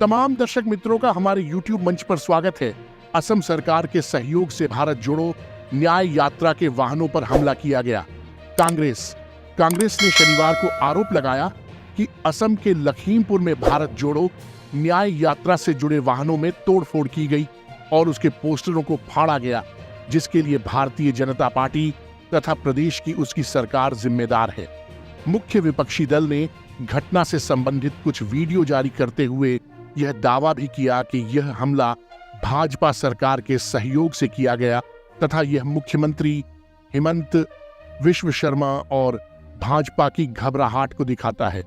तमाम दर्शक मित्रों का हमारे YouTube मंच पर स्वागत है। असम सरकार के सहयोग से भारत जोड़ो न्याय यात्रा के वाहनों पर हमला किया गया। कांग्रेस ने शनिवार को आरोप लगाया कि असम के लखीमपुर में भारत जोड़ो न्याय यात्रा से जुड़े वाहनों में तोड़फोड़ की गई और उसके पोस्टरों को फाड़ा गया, जिसके लिए भारतीय जनता पार्टी तथा प्रदेश की उसकी सरकार जिम्मेदार है। मुख्य विपक्षी दल ने घटना से संबंधित कुछ वीडियो जारी करते हुए यह दावा भी किया कि यह हमला भाजपा सरकार के सहयोग से किया गया तथा यह मुख्यमंत्री हिमंत विश्व शर्मा और भाजपा की घबराहट को दिखाता है।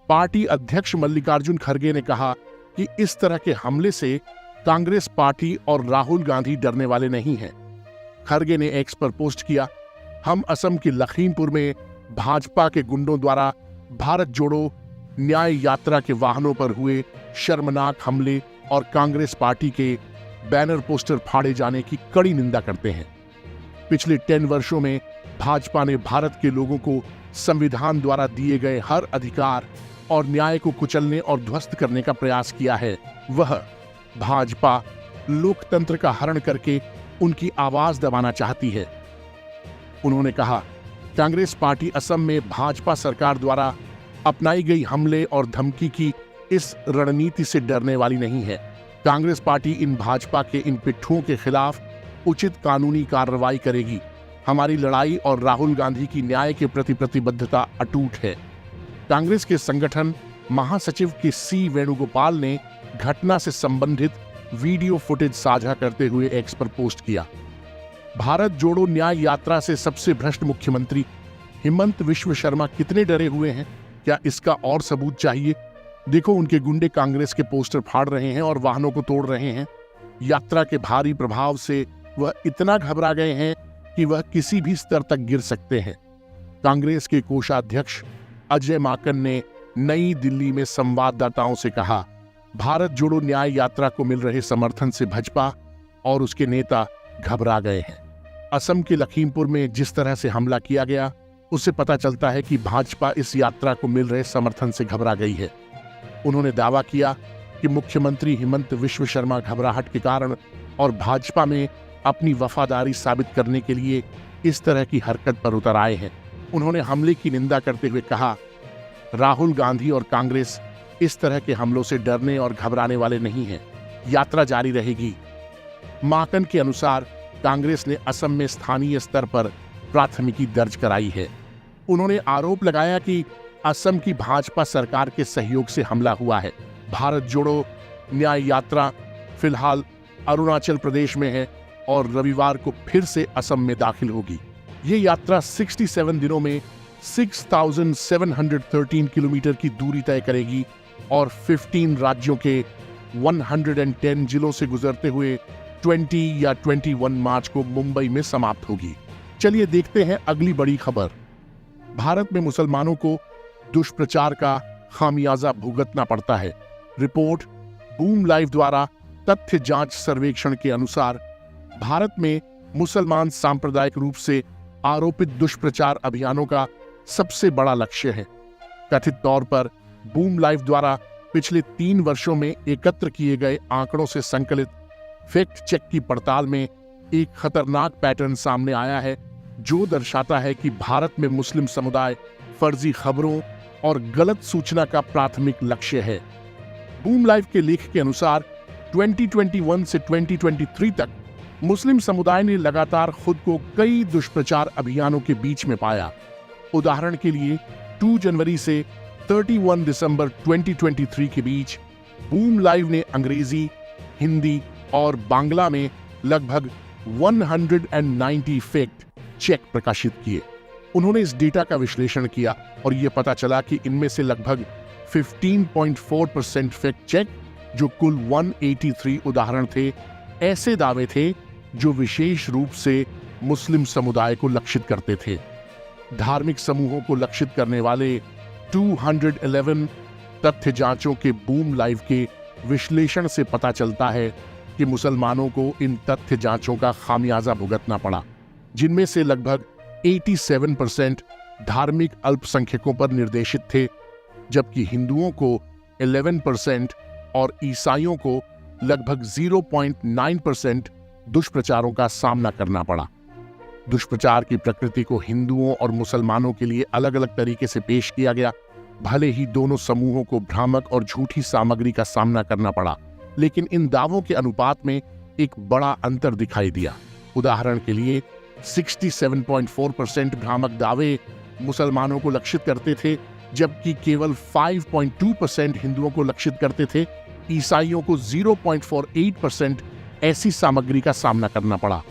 पार्टी अध्यक्ष मल्लिकार्जुन खड़गे ने कहा कि इस तरह के हमले से कांग्रेस पार्टी और राहुल गांधी डरने वाले नहीं हैं। खड़गे ने एक्स पर पोस्ट किया, हम असम के लखीमपुर में भाजपा के गुंडों द्वारा भारत जोड़ो न्याय यात्रा के वाहनों पर हुए शर्मनाक हमले और कांग्रेस पार्टी के बैनर पोस्टर फाड़े जाने की कड़ी निंदा करते हैं। पिछले 10 वर्षों में भाजपा ने भारत के लोगों को संविधान द्वारा दिए गए हर अधिकार और न्याय को कुचलने और ध्वस्त करने का प्रयास किया है। वह भाजपा लोकतंत्र का हरण करके उनकी आवाज दबाना चाहती है। उन्होंने कहा, कांग्रेस पार्टी असम में भाजपा सरकार द्वारा अपनाई गई हमले और धमकी की इस रणनीति से डरने वाली नहीं है। कांग्रेस पार्टी इन भाजपा के इन पिट्ठुओं के खिलाफ उचित कानूनी कार्रवाई करेगी। हमारी लड़ाई और राहुल गांधी की न्याय के प्रति प्रतिबद्धता अटूट है। कांग्रेस के संगठन महासचिव के सी वेणुगोपाल ने घटना से संबंधित वीडियो फुटेज साझा करते हुए एक्स पर पोस्ट किया। भारत जोड़ो न्याय यात्रा से सबसे भ्रष्ट मुख्यमंत्री हिमंत विश्व शर्मा कितने डरे हुए हैं? क्या इसका और सबूत चाहिए? देखो, उनके गुंडे कांग्रेस के पोस्टर फाड़ रहे हैं और वाहनों को तोड़ रहे हैं। यात्रा के भारी प्रभाव से वह इतना घबरा गए हैं कि वह किसी भी स्तर तक गिर सकते हैं। कांग्रेस के कोषाध्यक्ष अजय माकन ने नई दिल्ली में संवाददाताओं से कहा, भारत जोड़ो न्याय यात्रा को मिल रहे समर्थन से भाजपा और उसके नेता घबरा गए हैं। असम के लखीमपुर में जिस तरह से हमला किया गया, उससे पता चलता है कि भाजपा इस यात्रा को मिल रहे समर्थन से घबरा गई है। उन्होंने दावा किया कि मुख्यमंत्री हिमंत विश्व शर्मा घबराहट के कारण और भाजपा में अपनी वफादारी साबित करने के लिए इस तरह की हरकत पर उतर आए हैं। उन्होंने हमले की निंदा करते हुए कहा, राहुल गांधी और कांग्रेस इस तरह के हमलों से डरने और घबराने वाले नहीं हैं। यात्रा जारी रहेगी। माकन के अनुसार कांग्रेस ने असम में स्थानीय स्तर पर प्राथमिकी दर्ज कराई है। उन्होंने आरोप लगाया कि असम की भाजपा सरकार के सहयोग से हमला हुआ है। भारत जोड़ो न्याय यात्रा फिलहाल अरुणाचल प्रदेश में है और रविवार को फिर से असम में दाखिल होगी। ये यात्रा 67 दिनों में 6,713 किलोमीटर की दूरी तय करेगी और 15 राज्यों के 110 जिलों से गुजरते हुए 20 या 21 मार्च को मुंबई में समाप्त होगी। चलिए देखते हैं अगली बड़ी खबर। भारत में मुसलमानों को दुष्प्रचार का खामियाजा भुगतना पड़ता है। रिपोर्ट बूम लाइव द्वारा तथ्य जांच सर्वेक्षण के अनुसार भारत में मुसलमान सांप्रदायिक रूप से आरोपित दुष्प्रचार अभियानों का सबसे बड़ा लक्ष्य है। कथित तौर पर बूम लाइव द्वारा पिछले 3 वर्षों में एकत्र किए गए आंकड़ों से संकलित फैक्ट चेक की पड़ताल में एक खतरनाक पैटर्न सामने आया है, जो दर्शाता है कि भारत में मुस्लिम समुदाय फर्जी खबरों और गलत सूचना का प्राथमिक लक्ष्य है। बूम लाइव के लेख के अनुसार 2021 से 2023 तक मुस्लिम समुदाय ने लगातार खुद को कई दुष्प्रचार अभियानों के बीच में पाया। उदाहरण के लिए 2 जनवरी से 31 दिसंबर 2023 के बीच बूम लाइव ने अंग्रेजी, हिंदी और बांग्ला में लगभग 190 फैक्ट चेक प्रकाशित किए। उन्होंने इस डेटा का विश्लेषण किया और यह पता चला कि इनमें से लगभग 15.4% फैक्ट चेक, जो कुल 183 उदाहरण थे, ऐसे दावे थे जो विशेष रूप से मुस्लिम समुदाय को लक्षित करते थे। धार्मिक समूहों को लक्षित करने वाले 211 तथ्य जांचों के बूम लाइव के विश्लेषण से पता चलता है कि मुसलमानों को इन तथ्य जांचों का खामियाजा भुगतना पड़ा, जिनमें से लगभग 87% धार्मिक अल्पसंख्यकों पर निर्देशित थे, जबकि हिंदुओं को 11% और ईसाइयों को लगभग 0.9% दुष्प्रचारों का सामना करना पड़ा। दुष्प्रचार की प्रकृति को हिंदुओं और मुसलमानों के लिए अलग अलग तरीके से पेश किया गया। भले ही दोनों समूहों को भ्रामक और झूठी सामग्री का सामना करना पड़ा, लेकिन इन दावों के अनुपात में एक बड़ा अंतर दिखाई दिया। उदाहरण के लिए 67.4% भ्रामक दावे मुसलमानों को लक्षित करते थे, जबकि केवल 5.2% हिंदुओं को लक्षित करते थे। ईसाइयों को 0.48% ऐसी सामग्री का सामना करना पड़ा।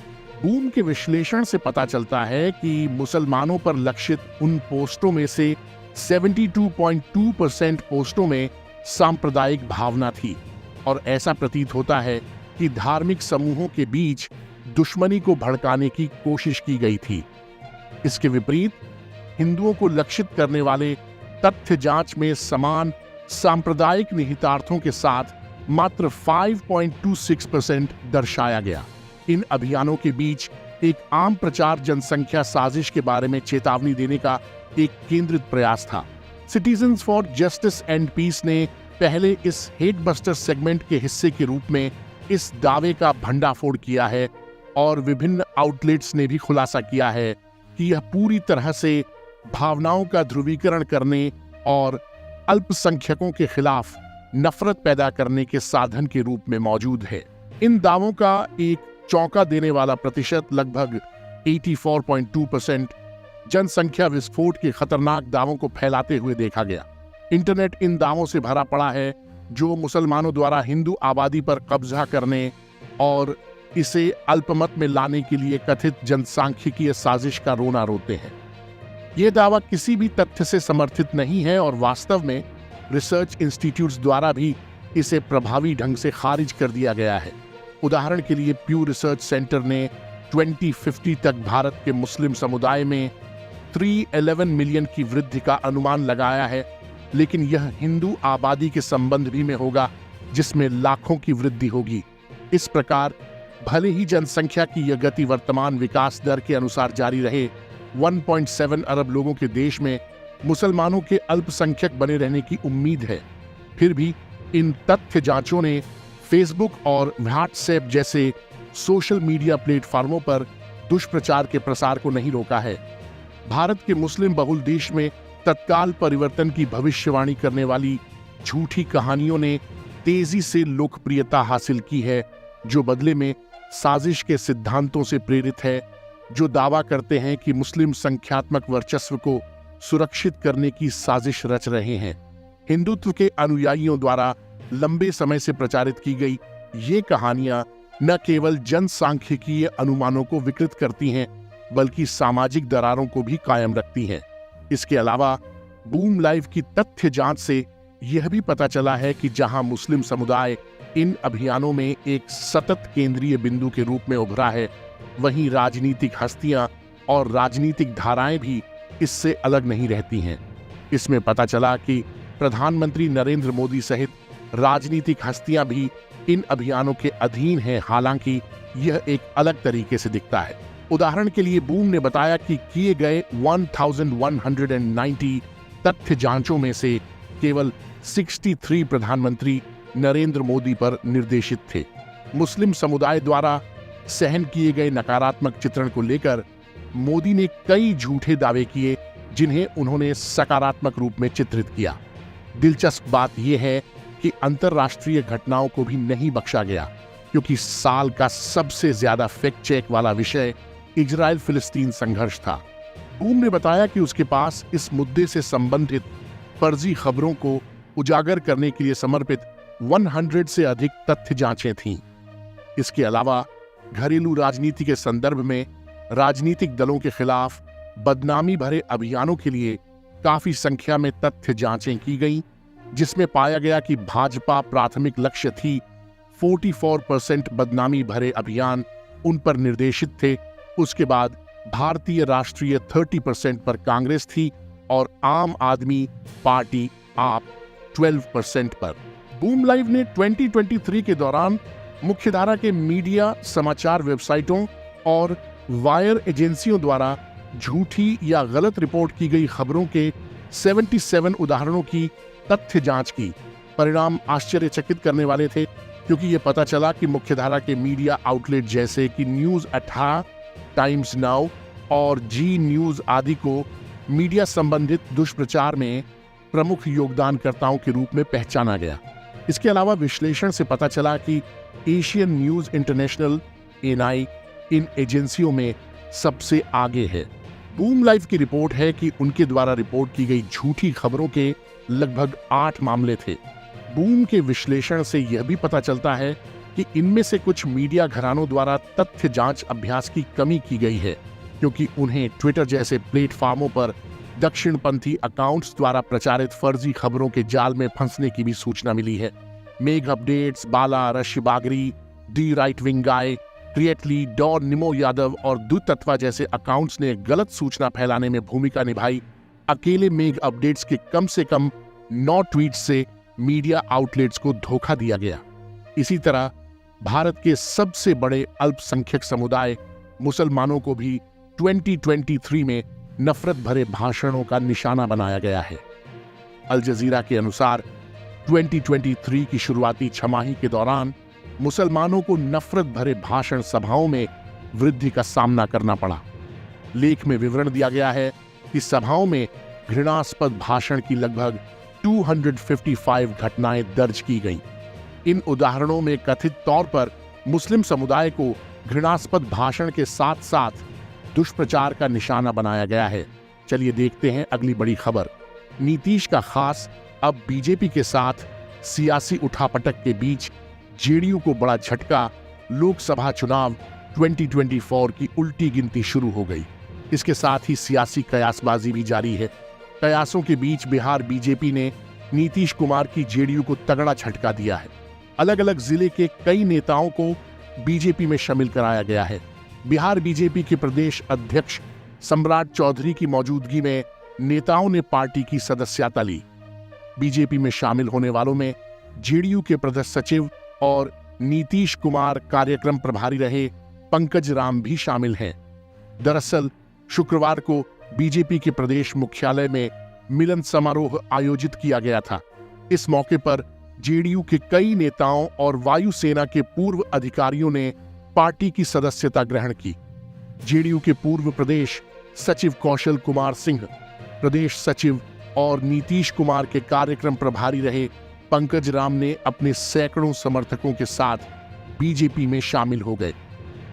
बूम के विश्लेषण से पता चलता है कि मुसलमानों पर लक्षित उन पोस्टों में से 72.2% पोस्टों में सांप्रदायिक भावना थी और ऐसा प्रतीत होता है कि धार्मिक समूहों के बीच दुश्मनी को भड़काने की कोशिश की गई थी। इसके विपरीत हिंदुओं को लक्षित करने वाले तथ्य जांच में समान सांप्रदायिक निहितार्थों के साथ मात्र 5.26% दर्शाया गया। इन अभियानों के बीच एक आम प्रचार जनसंख्या साजिश के बारे में चेतावनी देने का एक केंद्रित प्रयास था। Citizens for justice and peace ने पहले इस हेट बस्टर सेगमेंट के हिस्से के रूप में इस दावे का भंडाफोड़ किया है और विभिन्न आउटलेट्स ने भी खुलासा किया है कि यह पूरी तरह से भावनाओं का ध्रुवीकरण करने और अल्पसंख्यकों के खिलाफ नफरत पैदा करने के साधन के रूप में मौजूद है। इन दावों का एक चौंका देने वाला प्रतिशत लगभग 84.2% जनसंख्या विस्फोट के खतरनाक दावों को फैलाते हुए देखा गया। इंटरनेट इन दावों से भरा पड़ा है जो मुसलमानों द्वारा हिंदू आबादी पर कब्जा करने और इसे अल्पमत में लाने के लिए कथित जनसांख्यिकीय साजिश का रोना रोते हैं। यह दावा किसी भी तथ्य से समर्थित नहीं है और वास्तव में रिसर्च इंस्टीट्यूट्स द्वारा भी इसे प्रभावी ढंग से खारिज कर दिया गया है। उदाहरण के लिए प्यू रिसर्च सेंटर ने 2050 तक भारत के मुस्लिम समुदाय में 311 मिलियन की वृद्धि का अनुमान लगाया है, लेकिन यह हिंदू आबादी के संबंध भी में होगा जिसमें लाखों की वृद्धि होगी। इस प्रकार भले ही जनसंख्या की यह गति वर्तमान विकास दर के अनुसार जारी रहे, 1.7 अरब लोगों के देश में मुसलमानों के अल्पसंख्यक बने रहने की उम्मीद है। फिर भी इन तथ्य जांचों ने फेसबुक और व्हाट्सएप जैसे सोशल मीडिया प्लेटफॉर्मों पर दुष्प्रचार के प्रसार को नहीं रोका है। भारत के मुस्लिम बहुल देश में तत्काल परिवर्तन की भविष्यवाणी करने वाली झूठी कहानियों ने तेजी से लोकप्रियता हासिल की है, जो बदले में साजिश के सिद्धांतों से प्रेरित है, जो दावा करते हैं कि मुस्लिम संख्यात्मक वर्चस्व को सुरक्षित करने की साजिश रच रहे हैं। हिंदुत्व के अनुयायियों द्वारा लंबे समय से प्रचारित की गई ये कहानियां न केवल जनसांख्यिकीय अनुमानों को विकृत करती हैं, बल्कि सामाजिक दरारों को भी कायम रखती हैं। इसके अलावा बूम लाइव की तथ्य जांच से यह भी पता चला है कि जहां मुस्लिम समुदाय इन अभियानों में एक सतत केंद्रीय बिंदु के रूप में उभरा है, वहीं राजनीतिक हस्तियां और राजनीतिक धाराएं भी इससे अलग नहीं रहती हैं। इसमें पता चला कि प्रधानमंत्री नरेंद्र मोदी सहित राजनीतिक हस्तियां भी इन अभियानों के अधीन हैं, हालांकि यह एक अलग तरीके से दिखता है। उदाहरण के लिए बूम ने बताया कि किए गए 1190 तथ्य जांचों में से केवल 63 प्रधानमंत्री नरेंद्र मोदी पर निर्देशित थे। मुस्लिम समुदाय द्वारा सहन किए गए नकारात्मक चित्रण को लेकर मोदी ने कई झूठे दावे किए, जिन्हें उन्होंने सकारात्मक रूप में चित्रित किया। दिलचस्प बात यह है कि अंतरराष्ट्रीय घटनाओं को भी नहीं बख्शा गया, क्योंकि साल का सबसे ज्यादा फैक्ट चेक वाला विषय इजराइल फिलिस्तीन संघर्ष था। बूम ने बताया कि उसके पास इस मुद्दे से संबंधित फर्जी खबरों को उजागर करने के लिए समर्पित 100 से अधिक तथ्य जांचें थीं। इसके अलावा घरेलू राजनीति के संदर्भ में राजनीतिक दलों के खिलाफ बदनामी भरे अभियानों के लिए काफी संख्या में तथ्य जांचें की गईं, जिसमें पाया गया कि भाजपा प्राथमिक लक्ष्य थी। 44% बदनामी भरे अभियान उन पर निर्देशित थे। उसके बाद भारतीय राष्ट्रीय 30% पर कांग्रेस थी और आम आदमी पार्टी आप 12% पर। बूम लाइव ने 2023 के दौरान मुख्यधारा के मीडिया, समाचार वेबसाइटों और वायर एजेंसियों द्वारा झूठी या गलत रिपोर्ट की गई खबरों के 77 उदाहरणों की तथ्य जांच की। परिणाम आश्चर्यचकित करने वाले थे, क्योंकि ये पता चला कि मुख्यधारा के मीडिया आउटलेट जैसे कि न्यूज 18, टाइम्स नाउ और जी न्यूज आदि को मीडिया संबंधित दुष्प्रचार में प्रमुख योगदानकर्ताओं के रूप में पहचाना गया। इसके अलावा विश्लेषण से पता चला कि एशियन न्यूज इंटरनेशनल (एएनआई) इन एजेंसियों में सबसे आगे है। बूम लाइव की रिपोर्ट है कि उनके द्वारा रिपोर्ट की गई झूठी खबरों के लगभग 8 मामले थे। बूम के विश्लेषण से यह भी पता चलता है कि इनमें से कुछ मीडिया घरानों द्वारा तथ्य जांच अभ्यास की कमी की गई है, क्योंकि उन्हें ट्विटर जैसे प्लेटफॉर्मों पर दक्षिणपंथी अकाउंट्स द्वारा प्रचारित फर्जी खबरों के जाल में फंसने की भी सूचना मिली है। मेघ अपडेट्स, बाला, रश्य बागरी, दी राइट विंग गाय, क्रिएटली, डॉन निमो यादव और दुतत्वा जैसे अकाउंट्स ने गलत सूचना फैलाने में भूमिका निभाई। अकेले मेघ अपडेट्स के कम से कम 9 ट्वीट्स से मीडिया आउटलेट्स को धोखा दिया गया। इसी तरह भारत के सबसे बड़े अल्पसंख्यक समुदाय मुसलमानों को भी 2023 में नफरत भरे भाषणों का निशाना बनाया गया है। अल जजीरा के अनुसार 2023 की शुरुआती छमाही के दौरान मुसलमानों को नफरत भरे भाषण सभाओं में वृद्धि का सामना करना पड़ा। लेख में विवरण दिया गया है कि सभाओं में घृणास्पद भाषण की लगभग 255 घटनाएं दर्ज की गईं। इन उदाहरणों में कथित तौर पर मुस्लिम समुदाय को घृणास्पद भाषण के साथ साथ दुष्प्रचार का निशाना बनाया गया है। चलिए देखते हैं अगली बड़ी खबर। नीतीश का खास अब बीजेपी के साथ सियासी उठापटक के बीच जेडीयू को बड़ा झटका। लोकसभा चुनाव 2024 की उल्टी गिनती शुरू हो गई। इसके साथ ही सियासी कयासबाजी भी जारी है। कयासों के बीच बिहार बीजेपी ने नीतीश कुमार की जेडीयू को तगड़ा झटका दिया है। अलग अलग जिले के कई नेताओं को बीजेपी में शामिल कराया गया है। बिहार बीजेपी के प्रदेश अध्यक्ष सम्राट चौधरी की मौजूदगी में नेताओं ने पार्टी की सदस्यता ली। बीजेपी में शामिल होने वालों में जेडीयू के प्रदेश सचिव और नीतीश कुमार कार्यक्रम प्रभारी रहे पंकज राम भी शामिल हैं। दरअसल शुक्रवार को बीजेपी के प्रदेश मुख्यालय में मिलन समारोह आयोजित किया गया था। इस मौके पर जेडीयू के कई नेताओं और वायुसेना के पूर्व अधिकारियों ने पार्टी की सदस्यता ग्रहण की। जेडीयू के पूर्व प्रदेश सचिव कौशल कुमार सिंह, प्रदेश सचिव और नीतीश कुमार के कार्यक्रम प्रभारी रहे पंकज राम ने अपने सैकड़ों समर्थकों के साथ बीजेपी में शामिल हो गए।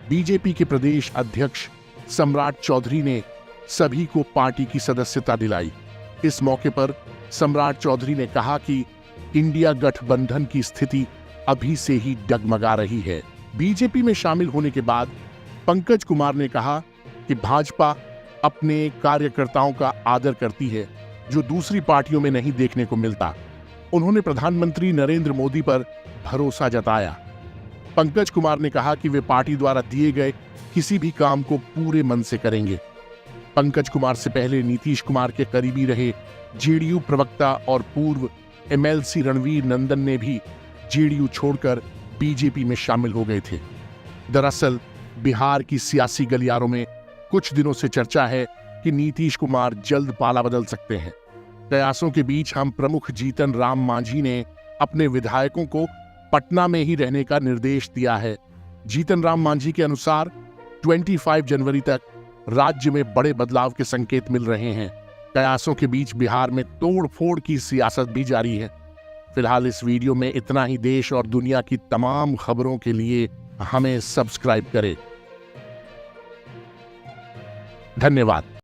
बीजेपी के प्रदेश अध्यक्ष सम्राट चौधरी ने सभी को पार्टी की सदस्यता दिलाई। इस मौके पर सम्राट चौधरी ने कहा कि इंडिया गठबंधन की स्थिति अभी से ही डगमगा रही है। बीजेपी में शामिल होने के बाद पंकज कुमार ने कहा कि भाजपा अपने कार्यकर्ताओं का आदर करती है, जो दूसरी पार्टियों में नहीं देखने को मिलता। उन्होंने प्रधानमंत्री नरेंद्र मोदी पर भरोसा जताया। पंकज कुमार ने कहा कि वे पार्टी द्वारा दिए गए किसी भी काम को पूरे मन से करेंगे। पंकज कुमार से पहले नीतीश कुमार के करीबी रहे जेडीयू प्रवक्ता और पूर्व एमएलसी रणवीर नंदन ने भी जेडीयू छोड़कर बीजेपी में शामिल हो गए थे। दरअसल बिहार की सियासी गलियारों में कुछ दिनों से चर्चा है कि नीतीश कुमार जल्द पाला बदल सकते हैं। कयासों के बीच हम प्रमुख जीतन राम मांझी ने अपने विधायकों को पटना में ही रहने का निर्देश दिया है। जीतन राम मांझी के अनुसार 25 जनवरी तक राज्य में बड़े बदलाव के संकेत मिल रहे हैं। कयासों के बीच बिहार में तोड़-फोड़ की सियासत भी जारी है। फिलहाल इस वीडियो में इतना ही। देश और दुनिया की तमाम खबरों के लिए हमें सब्सक्राइब करें। धन्यवाद।